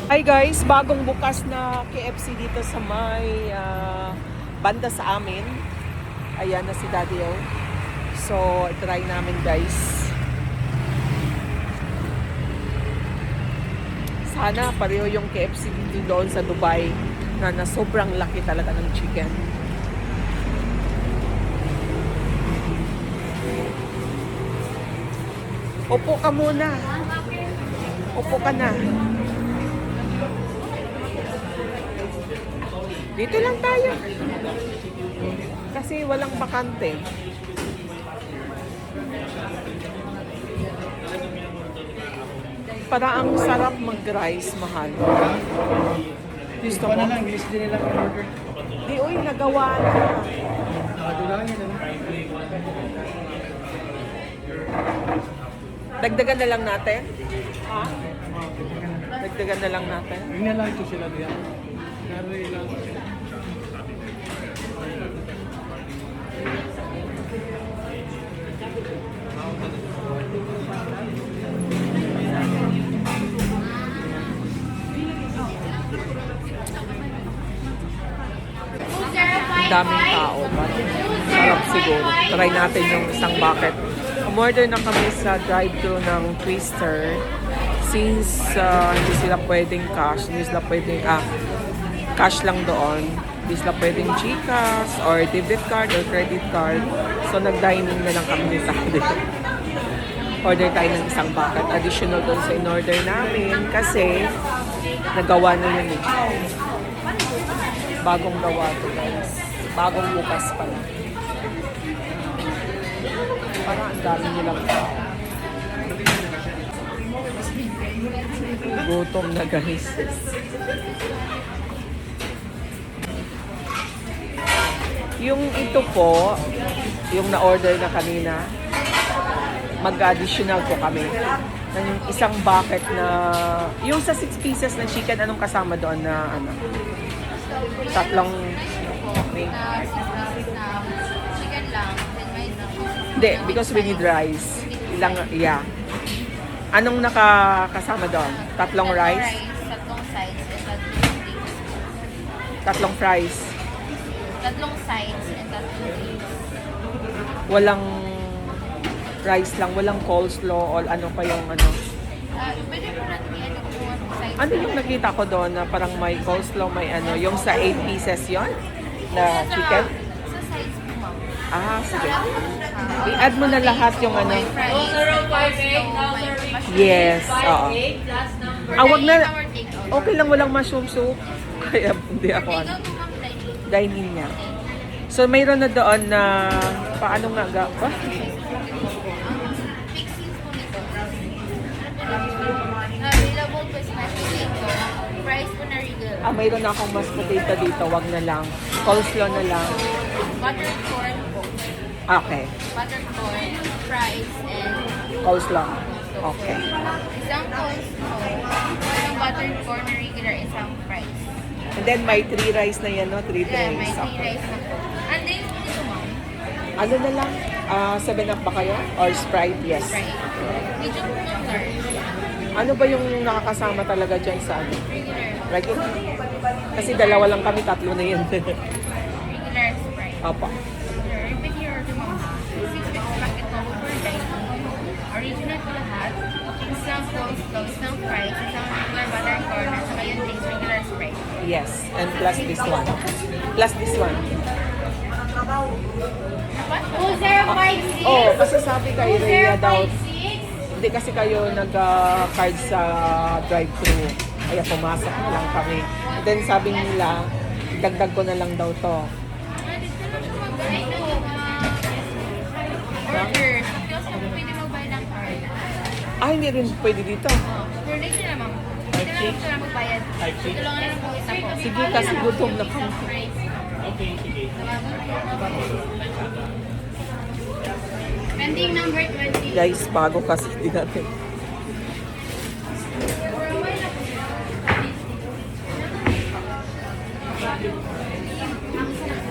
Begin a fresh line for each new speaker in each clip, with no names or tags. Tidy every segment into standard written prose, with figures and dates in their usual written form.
Hi guys, bagong bukas na KFC dito sa may banda sa amin. Ayan na si Daddy O. So, try namin guys. Sana pareho yung KFC dito doon sa Dubai na sobrang laki talaga ng chicken. Upo ka muna. Upo ka na. Dito lang tayo. Kasi walang bakante. Para ang sarap mag-rice, mahal. Gusto mo?
Na lang, list din nila ang order.
Di, uy, nagawa na.
Dulahan yan, ano?
Dagdagan na lang natin? Ha? Dagdagan na lang natin?
Yun na lang ito sila diyan. Naroy lang.
Daming tao. Sarap siguro. Try natin yung isang bucket. Umorder na kami sa drive-thru ng Twister. Since hindi sila pwedeng cash, hindi sila pwedeng, cash lang doon. Hindi sila pwedeng GCash or debit card or credit card. So nag-dining na lang kami ni Saturday. Order tayo ng isang bucket. Additional doon sa in-order namin kasi nagawa na yun eh. Bagong gawa to guys. Bagong bukas pa lang. Parang ang dami nilang tao. Gutom na guys. Yung ito po, yung na-order na kanina, mag-additional po kami. Ng isang bucket na, yung sa 6 pieces na chicken, anong kasama doon na ano? Tatlong okay.
Chicken lang, then may
Hindi, because we need rice. Ilang, yeah. Anong nakakasama doon? Tatlong rice?
tatlong sides, and tatlong drinks.
Tatlong fries?
Tatlong sides and tatlong drinks.
Walang rice lang, walang coleslaw o ano pa yung ano.
Pwede mo natin i-ano kung anong sides.
Ano yung nakita ko doon na parang may coleslaw, may ano, yung sa 8 pieces yon na chicken?
Sa sides mo, ma'am.
Sige. I-add mo na lahat yung ano.
May fries, may mushroom.
Yes, oo. Wag na.
Our takeout.
Okay lang, walang mushroom soup. Kaya hindi ako ano.
Takeout mo, ma'am, dining.
Dining niya. So, mayroon na doon na, paano nga ga? Ba?
Fixings po nito. Available po is mashed potato. Fries po na regal.
Mayroon na akong mashed potato dito. Wag na lang. Coleslaw na lang.
Buttered corn po.
Okay.
Buttered corn, fries, and
Coleslaw. Okay.
isang coleslaw, isang buttered corn na regular, isang fries.
And then, may 3 rice na yan, no? 3
Yeah, may
trays.
3
Okay.
rice na po. And then, dito ma'am,
Ano na lang? 7 up ba kayo? Or Sprite? Yes.
fries. Medyo po ma'am, large.
Ano ba yung nakakasama talaga dyan sa ano?
Regular.
Regular? Kasi dalawa lang kami, tatlo na yan.
Regular Sprite.
Opo.
Repeat your order ma'am. 6 packet of dining. Original po lahat. Isang coleslaw, isang fries, isang regular buttered corn, at saka yung drinks, regular Sprite.
Yes. And plus this one. Plus this one. Kasi sabi kay Rhea daw, hindi kasi kayo nag-card sa drive-thru. Kaya pumasok na lang kami. And then sabi nila, dagdag ko na lang daw to.
Order. Tapos na po pwede mag-buy ng card.
Hindi rin pwede dito.
For later na ma'am. Pwede na lang ito na magbayad. Tulungan na lang po isa po.
Sige, kasi gutom na kami.
Pending number 20.
Guys, bago kasi di natin.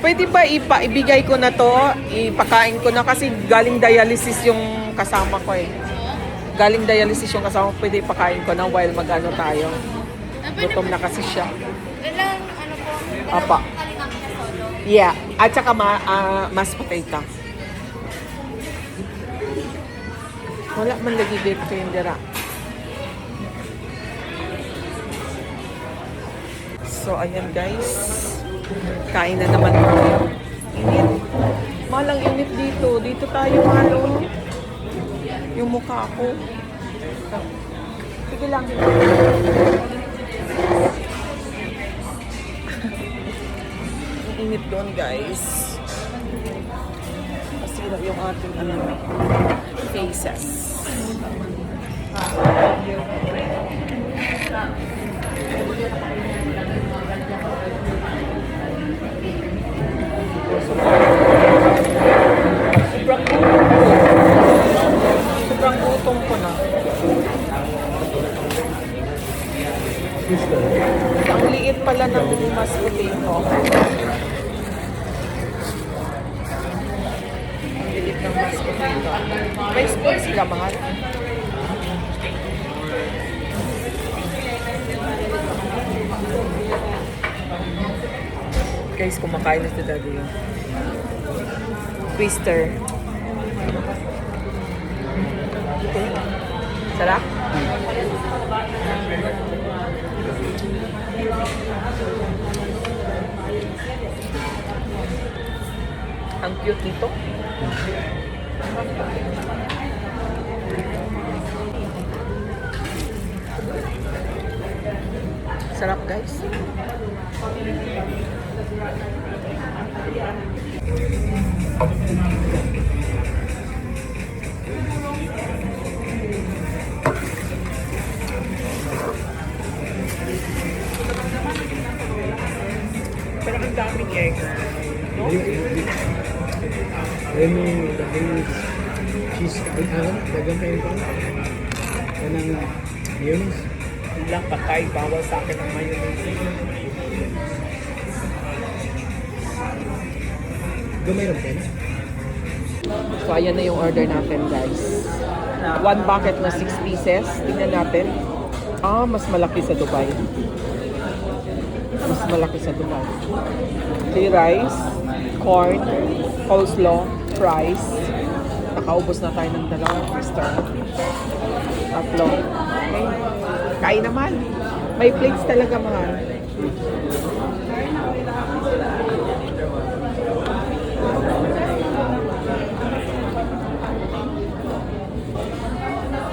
Pwede ba ibigay ko na to? Ipakain ko na kasi galing dialysis yung kasama ko eh. Galing dialysis yung kasama ko. Pwede ipakain ko na while mag-ano tayo. Gutom na kasi siya.
Ilang, ano po,
Apa.
kalingap na solo.
Yeah. At saka mashed potato. Wala man lagi dito yung dira. So, ayan guys. Kain na naman tayo. Init. Malang init dito. Dito tayo, malo. Yung mukha ko. Sige lang. Ang init doon, guys. Masira yung ating faces. Sobrang gutom ko na. Ang liit pala ng mashed potato. Ang liit ng mashed potato. May spoon sila, mahal. Guys, kumakain na si Daddy yun. Twister. Okay. Sarap? Ang cute nito. Sarap, guys. Pero ang daming egg. No?
Ayun yung cheese. Ay, dagang kayo pa. Yan ang mayonnaise.
Lang patay, bawal sa akin ang mayonnaise.
Mayroon ka na?
So, ayan na yung order natin, guys. One bucket na 6 pieces. Tingnan natin. Mas malaki sa Dubai. Mas malaki sa Dubai. 3 rice, corn, coleslaw, fries. Nakaubos na tayo ng 2 twister. 3. Okay. Kain naman. May plates talaga, mahal.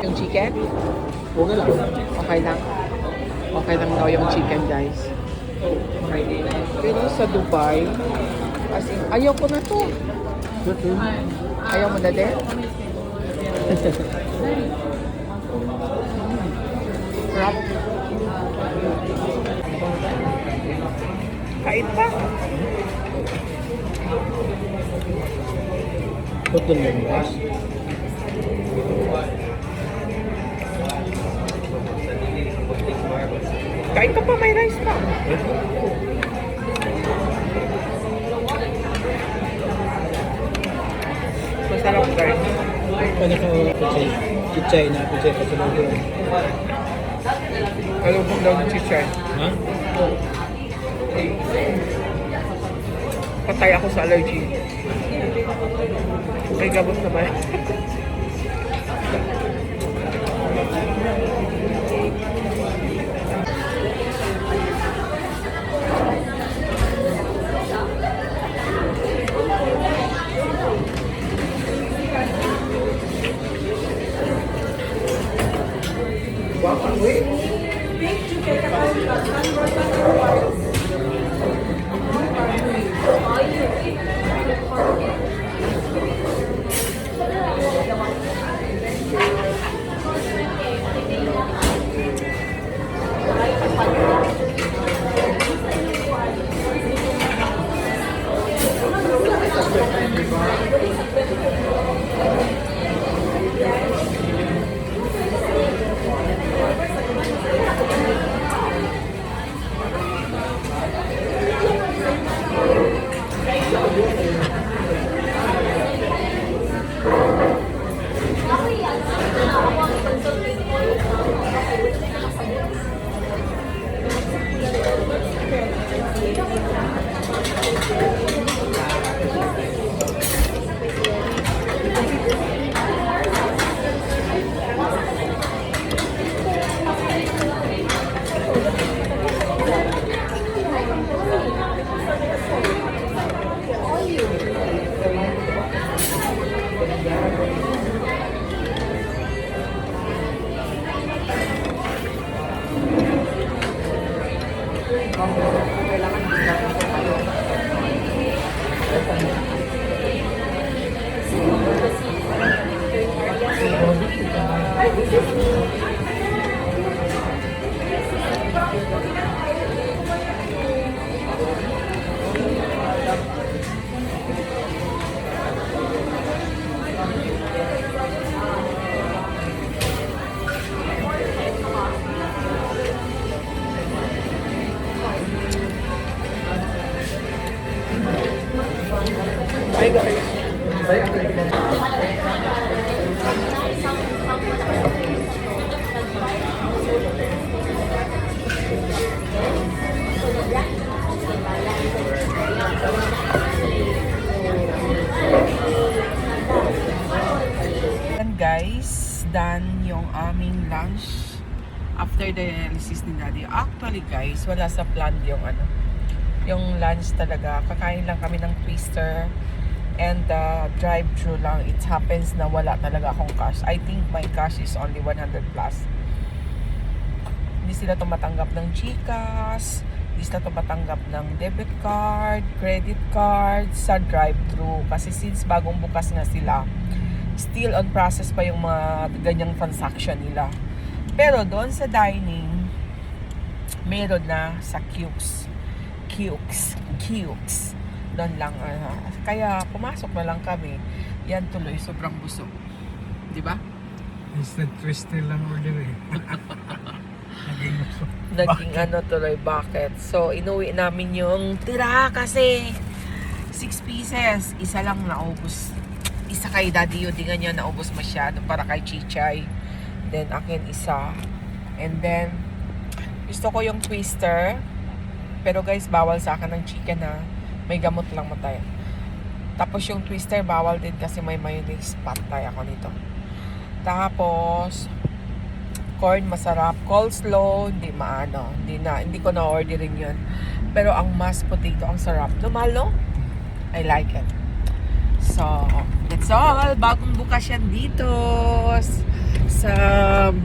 Yung chicken?
Okay lang.
Okay lang. Okay lang daw yung chicken, guys. Pero sa Dubai, as in, ayaw ko na to. Ayaw mo na din? Sarap. Kain pa.
Put the mayonnaise.
Kain ka pa, may rice pa. Masarap, guys.
Paano ka pichay na pichay pa sa loob?
Kalubog daw ng chichay.
Ha?
Patay ako sa allergy. May gamot naman. kailangan discount ko tayo. Bye guys. And guys, done yung aming lunch after the dialysis ni Daddy. Actually guys, wala sa plan yung lunch talaga. Kakain lang kami ng twister and drive-thru lang. It happens na wala talaga akong cash. I think my cash is only 100 plus. Hindi sila tumatanggap ng GCash, hindi sila tumatanggap ng debit card, credit card sa drive-thru. Kasi since bagong bukas nga sila, still on process pa yung mga ganyang transaction nila. Pero doon sa dining, meron na sa Qux. Doon lang. Kaya pumasok na lang kami. Yan tuloy, sobrang busog. Di ba?
Instant twister lang order eh.
Naging tuloy, bucket. So, inuwi namin yung tira kasi 6 pieces. Isa lang naubos. Isa kay Daddy Yudi nga niya naubos masyado para kay Chichay. Then, akin isa. And then, gusto ko yung twister. Pero guys, bawal sa akin ng chicken ha. May gamot lang mo tayo. Tapos yung twister, bawal din kasi may mayonnaise. Patay ako nito. Tapos, corn masarap. Coleslaw, hindi ko na-orderin yun. Pero ang mashed potato, ang sarap. Normal, no? I like it. So, that's all. Bagong bukas yan dito sa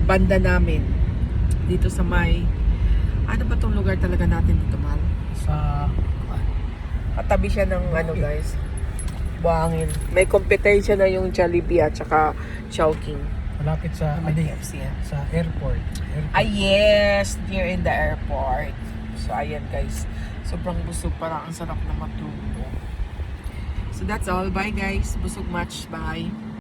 banda namin. Dito sa may... Ano ba tong lugar talaga natin dito, Mal?
Sa...
Katabi siya ng guys. Buhangin. May competition na yung Jollibee at saka Chowking.
Malapit sa...
KFC yan.
Sa airport.
Yes! Near in the airport. So, ayan guys. Sobrang busog. Parang ang sarap na matulog. So, that's all. Bye guys. Busog much. Bye.